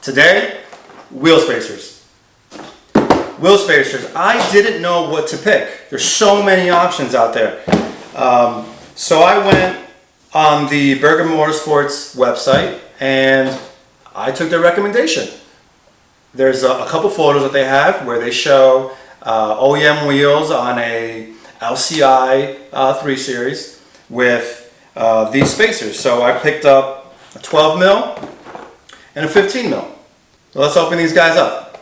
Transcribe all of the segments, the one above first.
Today, wheel spacers. Wheel spacers. I didn't know what to pick. There's so many options out there. So I went on the Burger Motorsports website and I took their recommendation. There's a couple photos that they have where they show OEM wheels on a LCI 3 Series with these spacers. So I picked up a 12 mil and a 15 mil. So let's open these guys up.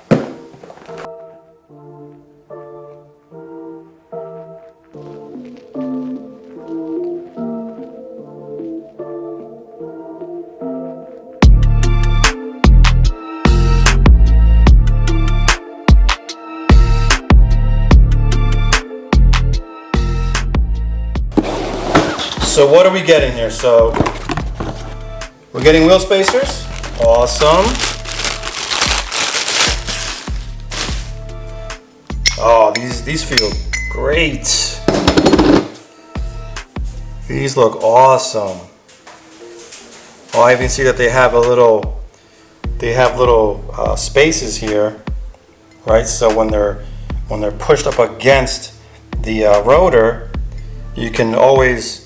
So what are we getting here? So we're getting wheel spacers. Awesome. Oh, these feel great. These look awesome. Oh, I even see that they have little spaces here, right? So when they're pushed up against the rotor, you can always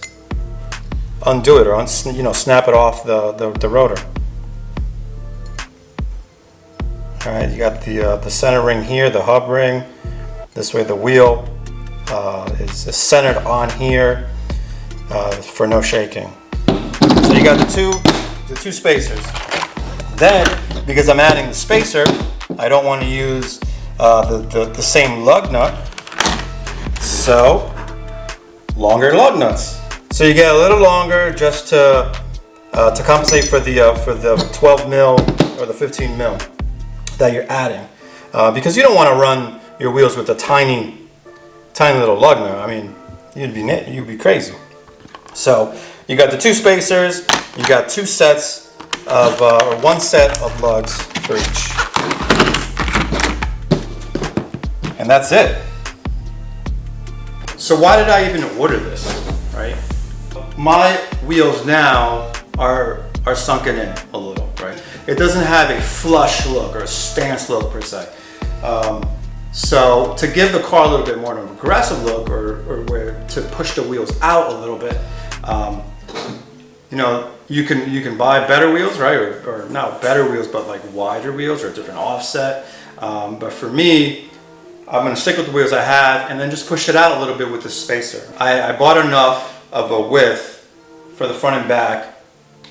undo it or snap it off the rotor. All right, you got the center ring here, the hub ring. This way the wheel is centered on here for no shaking. So you got the two spacers. Then, because I'm adding the spacer, I don't want to use the same lug nut. So longer lug nuts. So you get a little longer just to compensate for the 12 mil or the 15 mil that you're adding, because you don't want to run your wheels with a tiny little lug nut. I mean, you'd be crazy. So you got the two spacers, you got two sets of or one set of lugs for each, and that's it. So why did I even order this, right? My wheels now are sunken in a little, right? It doesn't have a flush look or a stance look per se. So to give the car a little bit more of an aggressive look, or where to push the wheels out a little bit, you can buy better wheels, right? Or not better wheels, but like wider wheels or a different offset. But for me, I'm gonna stick with the wheels I have and then just push it out a little bit with the spacer. I bought enough of a width for the front and back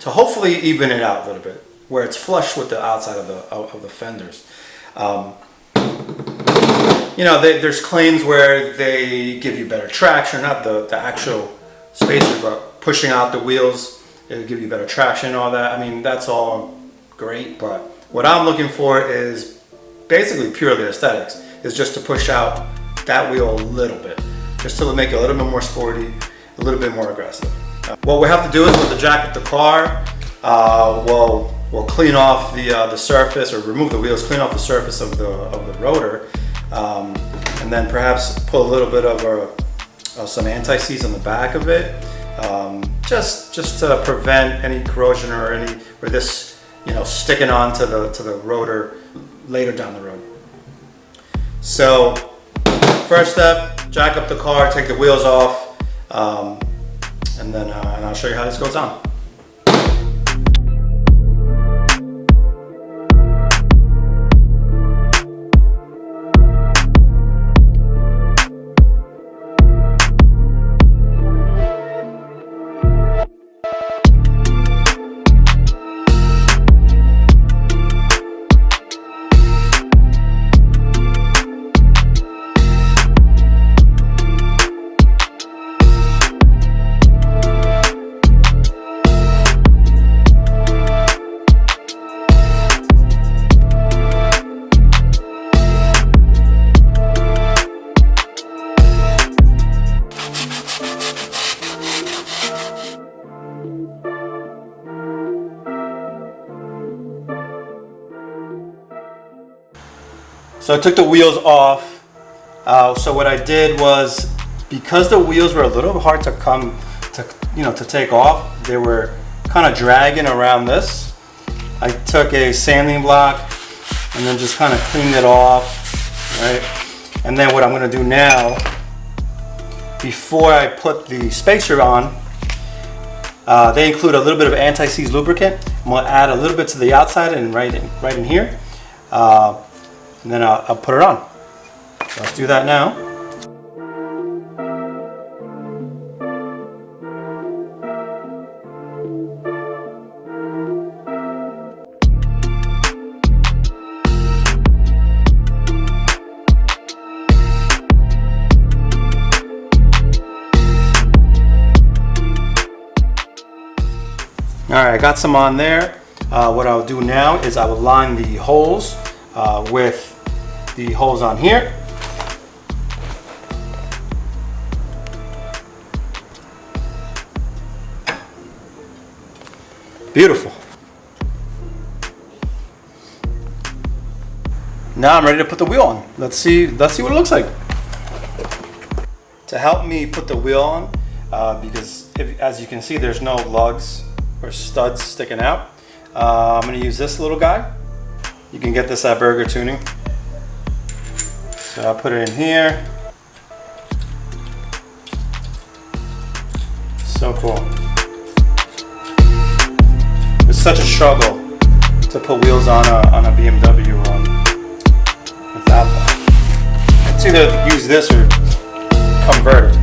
to hopefully even it out a little bit, where it's flush with the outside of the fenders. There's claims where they give you better traction, not the actual spacer, but pushing out the wheels, it'll give you better traction and all that. I mean, that's all great, but what I'm looking for is basically purely aesthetics, is just to push out that wheel a little bit, just to make it a little bit more sporty, a little bit more aggressive. What we have to do is with the jack of the car, we'll clean off the surface, or remove the wheels, clean off the surface of the rotor, and then perhaps put a little bit of some anti-seize on the back of it, just to prevent any corrosion or this sticking onto the rotor later down the road. So first step, jack up the car, take the wheels off, and then I'll show you how this goes on. So I took the wheels off. So what I did was, because the wheels were a little hard to take off, they were kind of dragging around this. I took a sanding block and then just kind of cleaned it off, right? And then what I'm gonna do now, before I put the spacer on, they include a little bit of anti-seize lubricant. I'm gonna add a little bit to the outside and right in here, and then I'll put it on. So let's do that now. All right, I got some on there. What I'll do now is I will line the holes with the holes on here. Beautiful. Now I'm ready to put the wheel on. Let's see what it looks like. To help me put the wheel on, because as you can see, there's no lugs or studs sticking out. I'm gonna use this little guy. You can get this at Burger Tuning. So I'll put it in here. So cool. It's such a struggle to put wheels on a BMW without that. It's either use this or convert it.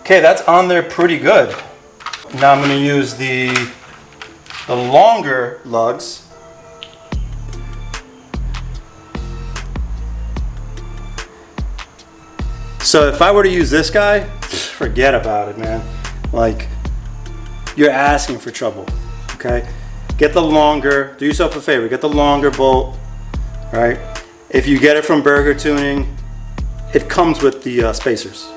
Okay, that's on there pretty good. Now I'm going to use the longer lugs. So if I were to use this guy, forget about it, man. Like, you're asking for trouble, okay? Get the longer, do yourself a favor, get the longer bolt, right? If you get it from Burger Tuning, it comes with the spacers.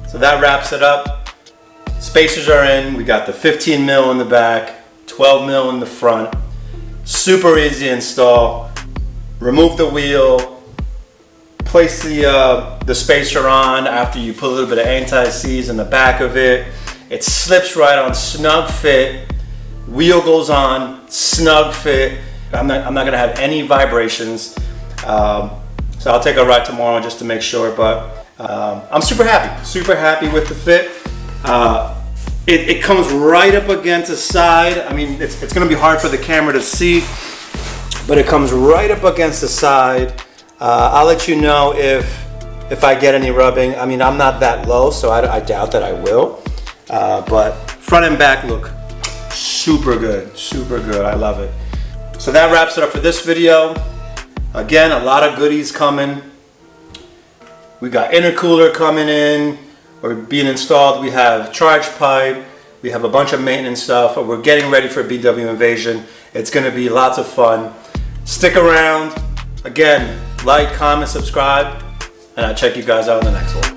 So that wraps it up. Spacers are in. We got the 15 mil in the back, 12 mil in the front. Super easy to install. Remove the wheel, place the spacer on after you put a little bit of anti-seize in the back of it. It slips right on, snug fit. Wheel goes on, snug fit. I'm not gonna have any vibrations. So I'll take a ride tomorrow just to make sure, but I'm super happy with the fit. It comes right up against the side. I mean, it's gonna be hard for the camera to see, but it comes right up against the side. I'll let you know if I get any rubbing. I mean, I'm not that low, so I doubt that I will. But front and back look super good, I love it. So that wraps it up for this video. Again, a lot of goodies coming. We got intercooler coming in or being installed. We have charge pipe. We have a bunch of maintenance stuff. We're getting ready for BMW Invasion. It's going to be lots of fun. Stick around. Again, like, comment, subscribe, and I'll check you guys out in the next one.